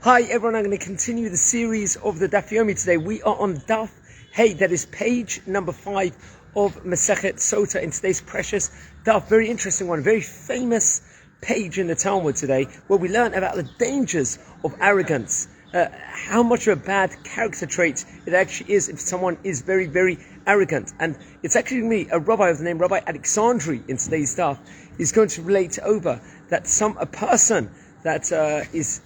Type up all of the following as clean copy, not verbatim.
Hi everyone, I'm going to continue the series of the Daf Yomi today. We are on Daf Hey, that is page number 5 of Masechet Sota in today's precious Daf. Very interesting one, very famous page in the Talmud today, where we learn about the dangers of arrogance, how much of a bad character trait it actually is if someone is very, very arrogant. And it's actually me, a rabbi of the name Rabbi Alexandri in today's Daf, is going to relate over that a person that is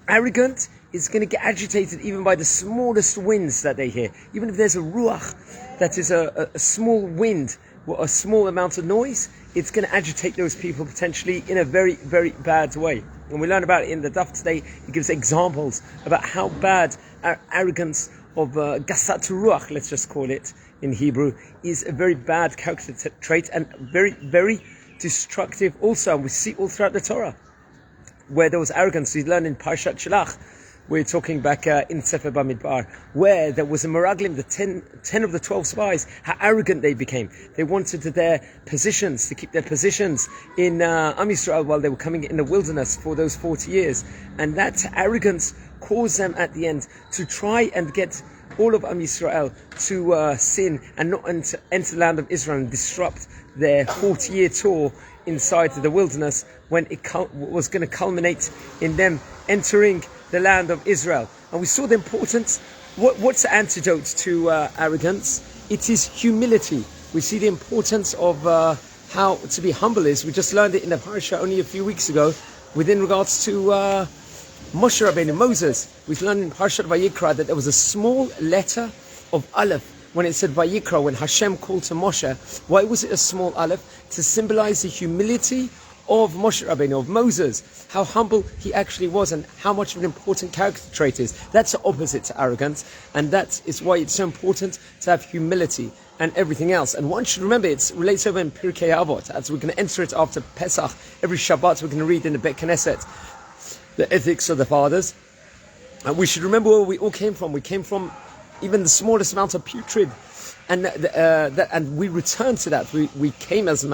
arrogant is going to get agitated even by the smallest winds that they hear. Even if there's a ruach, that is a small wind or a small amount of noise, it's going to agitate those people potentially in a very, very bad way. And we learn about it in the Daf today. It gives examples about how bad arrogance of gasat ruach, let's just call it in Hebrew, is a very bad character trait and very, very destructive also. And we see all throughout the Torah where there was arrogance. We learn in Parshat Shelach, we're talking back in Sefer Bamidbar, where there was a Meraglim, the 10 of the 12 spies, how arrogant they became. They wanted their positions, to keep their positions in Am Yisrael while they were coming in the wilderness for those 40 years. And that arrogance caused them at the end to try and get all of Am Yisrael to sin and not enter the land of Israel and disrupt their 40-year tour inside the wilderness, when it was going to culminate in them entering the land of Israel. And we saw the importance. What's the antidote to arrogance? It is humility. We see the importance of how to be humble is. We just learned it in the parasha only a few weeks ago within regards to Moshe Rabbeinu, Moses. We've learned in Parshat Vayikra that there was a small letter of Aleph when it said Vayikra, when Hashem called to Moshe. Why was it a small Aleph? To symbolize the humility of Moshe Rabbeinu, of Moses, how humble he actually was and how much of an important character trait is. That's the opposite to arrogance, and that is why it's so important to have humility and everything else. And one should remember, it relates over in Pirkei Avot, as we're going to enter it after Pesach. Every Shabbat we're going to read in the Bet Knesset the ethics of the fathers. And we should remember where we all came from. We came from even the smallest amount of putrid, and and we return to that. We came as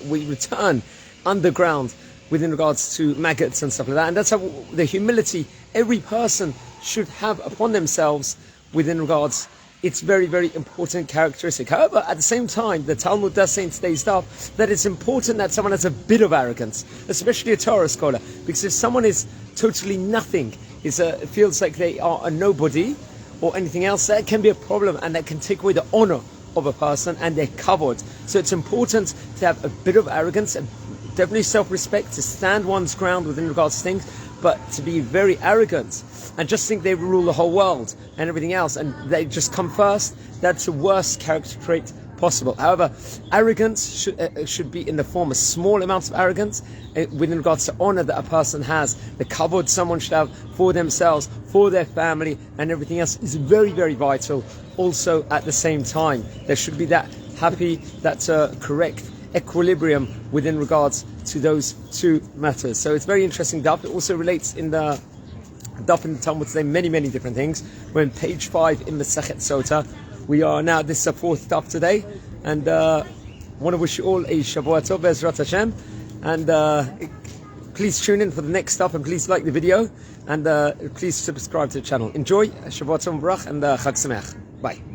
we return underground within regards to maggots and stuff like that. And that's how the humility every person should have upon themselves within regards. It's very, very important characteristic. However, at the same time, the Talmud does say in today's stuff that it's important that someone has a bit of arrogance, especially a Torah scholar, because if someone is totally nothing, feels like they are a nobody or anything else, that can be a problem, and that can take away the honor of a person and their kavod. So it's important to have a bit of arrogance, and definitely self-respect, to stand one's ground within regards to things, but to be very arrogant and just think they rule the whole world and everything else, and they just come first, that's the worst character trait possible. However, arrogance should be in the form of small amounts of arrogance within regards to honor that a person has, the kavod someone should have for themselves, for their family, and everything else is very, very vital. Also, at the same time, there should be that correct equilibrium within regards to those two matters. So it's very interesting Daf. It also relates in the Daf in the Talmud today many, many different things. We're on page 5 in Masechet Sota. We are now, this is the 4th Daf today, and I want to wish you all a Shavua Tov, Be'ezrat Hashem, and please tune in for the next Daf, and please like the video, and please subscribe to the channel. Enjoy, Shavua Tov Barach, and Chag Sameach. Bye.